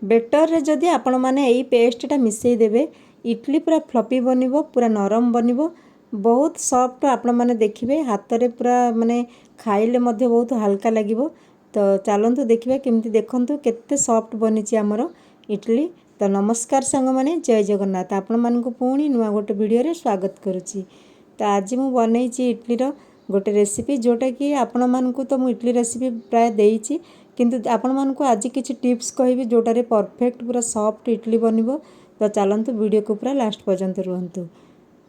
Better रे जदि आपण मैंने यही पेस्टा मिसई देवे इडली पूरा फ्लफी बनिबो पूरा नरम बनिबो बहुत सॉफ्ट आपण मैंने देखिए हाथ में पूरा माने खाइले मध्य बहुत हल्का लगिबो। तो चलतु देखिए केमती देखंतु केते सॉफ्ट बनिची आमर इडली। तो नमस्कार सांग माने जय जगन्नाथ आपण मानकु पुणी नुआ गोटे वीडियो रे स्वागत करुच्ची। तो आज मु बनईची इडलीर गोटे रेसिपी जोटा कि आपण मानकु तो मु इडली रेसिपी प्राय देइची किंतु आपण मानकु आज किछि टिप्स कहबी जोटारे परफेक्ट पूरा सॉफ्ट इडली बनिबो। तो चलतु वीडियो को पूरा लास्ट पर्यंत रुहंतु।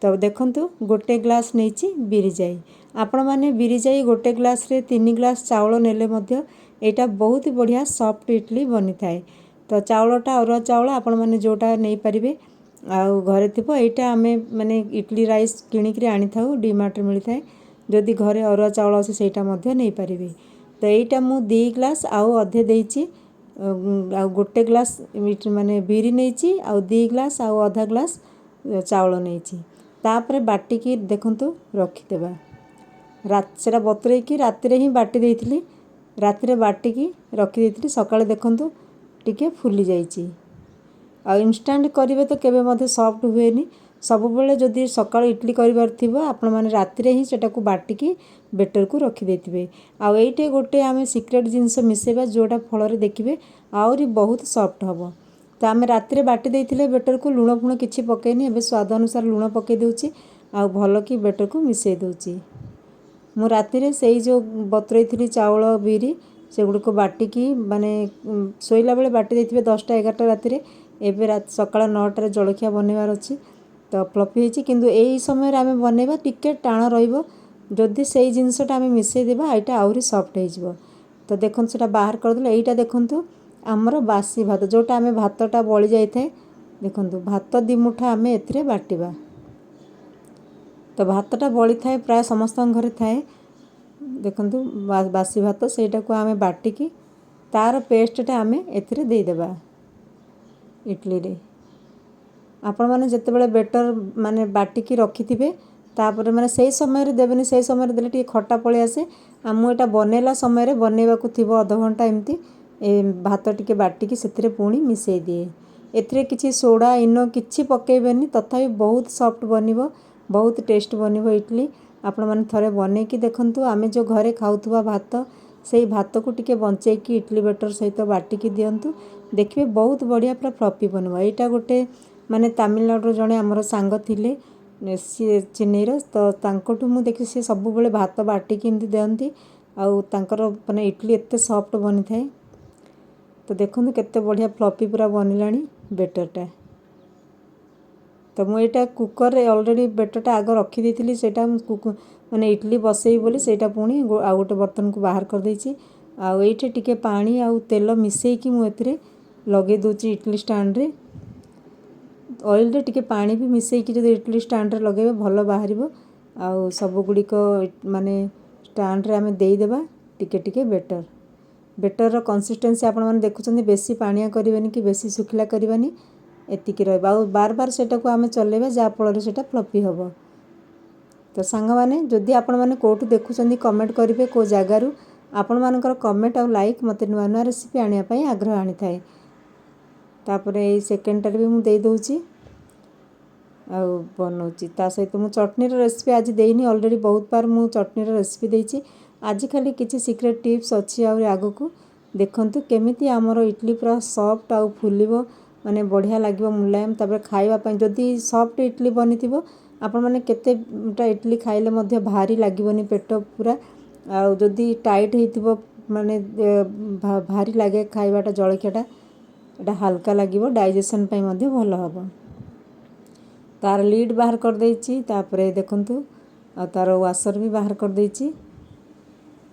तो देखंतु गोटे ग्लास नहींची बिरी जाई आपण माने बिरी जाई गोटे ग्लास रे 3 ग्लास चावल नेले मध्य एटा बहुत बढ़िया सॉफ्ट इडली बनी थाए। तो चावलटा अरुआ चावल आपण माने जोटा नहीं पारिबे आउ घरे थिबो एटा आमे माने इडली राइस किनिकरी आनी थाउ डीमार्ट रे मिली थाए। जदि घरे अरुआ चावल अछि सेटा मध्य नहीं पारिबे। तो एटा मु 2 ग्लास आउ अधे देइची आ गोटे ग्लास माने बिरी नहींची आउ 2 ग्लास आउ आधा ग्लास चावल नहींची तापरे बाटी की देखंतु रखी देबा रात सेरा बतरे की रात रे ही बाटी देइथिली रात रे बाटी की रखी देइथिली सकाळे देखंतु टिके फुली जाइची। आ इंस्टेंट करिवे तो केबे मध्ये सॉफ्ट हुएनी सब बेले जदि सकाळ इडली करिवार थिबो आपण माने रात रे ही सेटा को बाटी की बेटर को रखी देथिबे। आ एइटे गोटे आमे सीक्रेट जिंस मिसेबा जोटा फल रे देखिबे आउरी बहुत सॉफ्ट हबो। तो आमे रात रे बाटी देइथिले बेटर को लुण फुण किछि पकेनी एबे स्वाद अनुसार लुण पके देउची आ भलो की बेटर को मिसे देउची। मु रात रे सेई जो बतरैथिली चावल बिरी से गुड को बाटी की माने सोइला बेले बाटी देथिबे 10टा 11टा रात रे एबे रात सकाळ 9टा रे जळखिया बनेवार अछि। तो फ्लफी हेची किंतु एई समय रे आमे बनेबा टिके टाण रहिबो जदि सेई जिंसटा आमे मिसे देबा एटा आउरी सॉफ्ट हे जिवो। तो देखन सेटा बाहर कर देले एइटा देखंतु हमर बासी भात जोटा आमे भातटा बळी जाय थाए देखंतु भात 2 मुठा आमे एथिरे बाटीबा। तो भातटा बळी थाए प्राय समस्त घरे थाए देखंतु बासी भात सेटा को आमे बाटी की तार पेस्टटा आमे एथिरे देई देबा इडली रे। आपण माने जते बेले बेटर माने बाटी की रखी थिबे तापर माने सेई समय रे देबेनी सेई समय रे देले टी खट्टा पळे आसे आ मु एटा बनेला समय रे बनेबा को थिबो आधा घंटा एमती ए भात टिके बाटी की सेथिरे पुणी मिसेई दिए एथिरे किछि सोडा इनो किछि पकेबेनी तथापि बहुत सॉफ्ट बनिबो बहुत टेस्ट बनिबो इडली। आपण माने थरे बने की देखंतु आमे जो घरे खाउथुवा भात सेई भात को टिके बंचे की इडली बेटर सहित बाटी की दियंतु देखिबे बहुत बढ़िया पूरा फ्लफी बनबो। एटा गोटे माने तमिलनाडु जणे हमर सांग थिले चेन्नईर तो तांकोठु मु देखि से सब बेले भात बाटी की एमती देंती आउ तांकर माने इडली एते सॉफ्ट बनि थाए। तो देखंतु केते बढ़िया फ्लफी पूरा बनिलानी बेटरटा। तो मु एटा कुकर रे ऑलरेडी बेटरटा आग रखी देथिली सेटा माने इडली बसेई बोली सेटा पुणी आ गोटे बर्तन को बाहर कर देइची। आ एइठे टिके पानी आ तेल मिसेई की मु एथिरे लगे दोची इडली स्टैंड रे ऑयल रे टिके पानी भी मिसेई की जदि इडली स्टैंड रे लगेबे भलो बाहरिबो। आ सब गुडी को माने स्टैंड रे आमे देई देबा टिके टिके बेटर बेटर रो कंसिस्टेंसी आपण माने देखुचंदी बेसी पानिया करिवेनी कि बेसी सुखिला करिवानी एतिकी रहबा आ बार बार सेटा को आमे चलेबा जा फल रे सेटा फ्लफी हबो। तो सांग माने जदि आपण माने कोठु देखुचंदी कमेंट करिवे को जागारु आपण मानकर कमेंट आ लाइक मते नुआ नुआ रेसिपी आनिया पई आग्रह आनी थाए। तापरे ए सेकंड टारे भी मु देई दोउची आ बनौची ता सहित मु चटनी रो रेसिपी आज देइनी ऑलरेडी बहुत बार मु चटनी रो रेसिपी देइची आज खाली किछि सीक्रेट टिप्स अछि आ आगु को देखंतु केमिति हमरो इडली पूरा सॉफ्ट आ फुलिबो माने बढ़िया लागिबो मुलायम तापर खाइबा पई जदि सॉफ्ट इडली बनिथिबो आपण माने केतेटा इडली खाइले मध्य भारी लागिबोनी पेट पूरा आ जदि टाइट हेतिबो माने भारी लागे खाइबाटा जळखियाटा एटा हल्का लागिबो डाइजेशन पई मध्य भलो हबो। तार लीड बाहर कर देइची तापरे देखंतु आ तार वाशर भी बाहर कर देइची।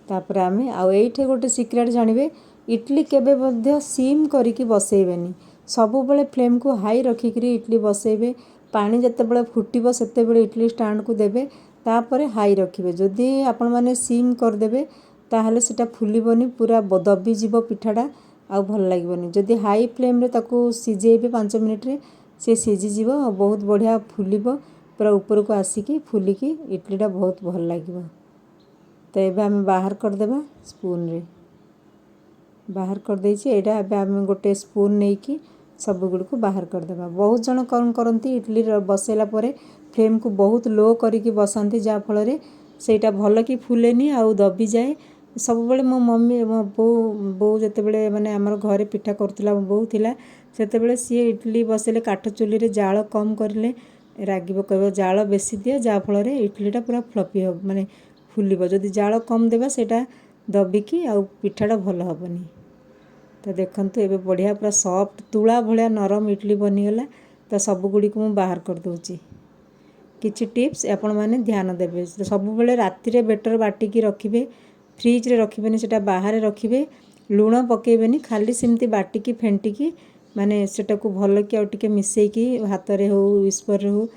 तापरे आमे आ एइठे गोटे सीक्रेट जानिबे इडली केबे मध्य सिम करी की बसेइबेनी सबु बेले फ्लेम को हाई रखी करी इडली बसेइबे पानी जते बेले फुटिबो सेते बेले इडली स्टैंड को देबे तापरे हाई रखिबे जदि आपण माने सिम कर देबे ताहले सेटा फुलिबोनी पूरा दबी जीवो पिठाटा आ भल लागिबोनी जदि हाई फ्लेम रे ताकू सिजेइबे 5 मिनिट रे से सिजी जीवो बहुत बढ़िया फुलिबो पूरा ऊपर को आसीकी फुलिकी इडलीटा बहुत भल लागिबो। तो एबे हम बाहर कर देबा स्पून रे बाहर कर देछि। एटा अब हम गोटे स्पून नहीं कि सब गुड़ को बाहर कर देबा। बहुत जन कौन करती इडली बसेला परे फ्लेम को बहुत लो करिकी बसंती जा फल रे सेटा भल कि फुलेनी आउ दबी जाए। सब बेले मो मम्मी मो बो जते बेले माने हमर घरे पिठा करथला बो थिला सेते बेले सी इडली बसेले काठ चुली रे जाळ कम करले रागिबो कहबो जाळ बेसी दिया जा फल रे इडलीटा पूरा फ्लपी हो माने फुलिबो। जदि जाळ कम देबा सेटा दबिकी आउ पिठाटा भल हबनी। तो देखंतु एबे बढ़िया पूरा सॉफ्ट तुला भलिया नरम इडली बनीगला। तो सब गुड़ी को मु बाहर कर दूची। किछि टिप्स आपण माने ध्यान देबे। सब बेले राति रे बेटर बाटी की रखिबे फ्रिज रे रखिबेनी सेटा बाहर रखिबे। लूण पकेबेनी खाली सिमती बाटी की फेंटी की माने सेटा को भल कि आ टिके मिसेई की हाथ रे हो विस्पर रे हो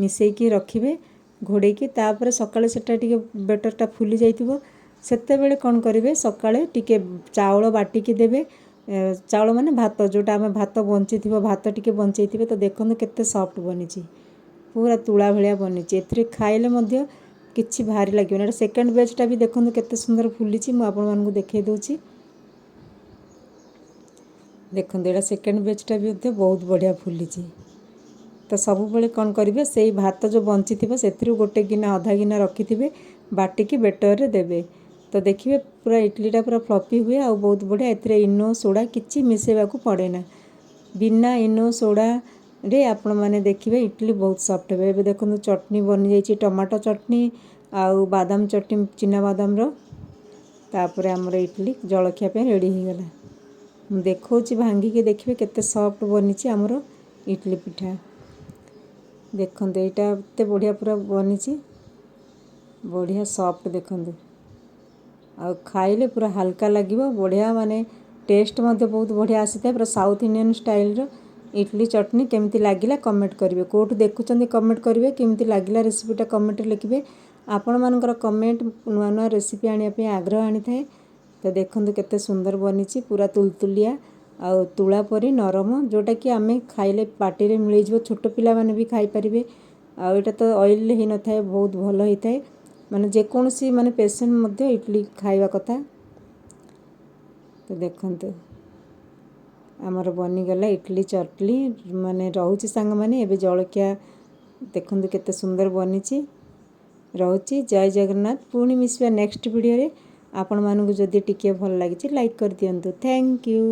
मिसेई की रखिबे घोड़े की। तापर सकाळे सेटा टिके बेटरटा फुली जाइतिबो सेते बेले कोन करिवे सकाळे टिके चावल बाटी की देबे। चावल माने भात जोटा आमे भात बंची थिबो भात टिके बंचई थिबे। तो देखंतु केते सॉफ्ट बनिची पूरा तुला भलिया बनिची। एथरे खाइले मध्य किछि भारी लागिबो ना। सेकंड बैचटा भी देखंतु केते सुंदर फुलिची। मु आपन मानकु देखाई दोची। देखंतु एटा सेकंड बैचटा भी बहुत बढ़िया फुलिची। तो सब बेले कोन करिवे सेई भात जो बंची थिबो सेथिरु गोटे गिना आधा गिना रखी थिबे बाटी की बेटर रे देबे। तो देखिए पूरा इडलीटा पूरा फ्लपी हुए आ बहुत बढ़िया। एथरे इनो सोडा किछि मिसेबा को पड़े ना। बिना इनो सोडा रे आपण माने देखिए इडली बहुत सॉफ्ट हे। एबे देखंतु चटनी बनि जाइछि टमाटो चटनी आउ बादाम चटनी चिना बादाम रो। तापरे हमर इडली जळखिया पे रेडी हो गला। मु देखौछि भांगी के देखिए केते सॉफ्ट बनिछि हमर इडली पिठा। देखंतु एटा एते बढ़िया पूरा बनिछि बढ़िया सॉफ्ट देखंतु आ खाइले पूरा हल्का लागिबो बढ़िया माने टेस्ट मध्य बहुत बढ़िया आसीता। पूरा साउथ इंडियन स्टाइल रो इडली चटनी केमती लागिला कमेंट करिवे। कोठु देखुचंदी कमेंट करिवे केमती लागिला रेसिपीटा कमेंट लिखिबे। आपण मानकर कमेंट नुआ नुआ रेसिपी आनिया पे आग्रह आनी थाए। तो देखंतु केते सुंदर बनिछि पूरा तुलतुलिया आ तुला परी नरम जोटा कि आमे खाइले पार्टी रे मिलै जिवो। छोट पिला माने भी खाइ परिबे। आ एटा तो ऑयल हि न थाए बहुत भलो हि थाए माने जे कोनसी माने पेशेंट मध्य इडली खाइबा कथा। तो देखंतु हमर बनी गला इडली चटनी माने रहउची संग माने एबे जळकिया देखंतु केते सुंदर बनिछि रहउची। जय जगन्नाथ। पुणी मिसबा नेक्स्ट वीडियो रे। आपण मानकु जदि टिके भल लागिछि लाइक कर दियंतु। Thank you.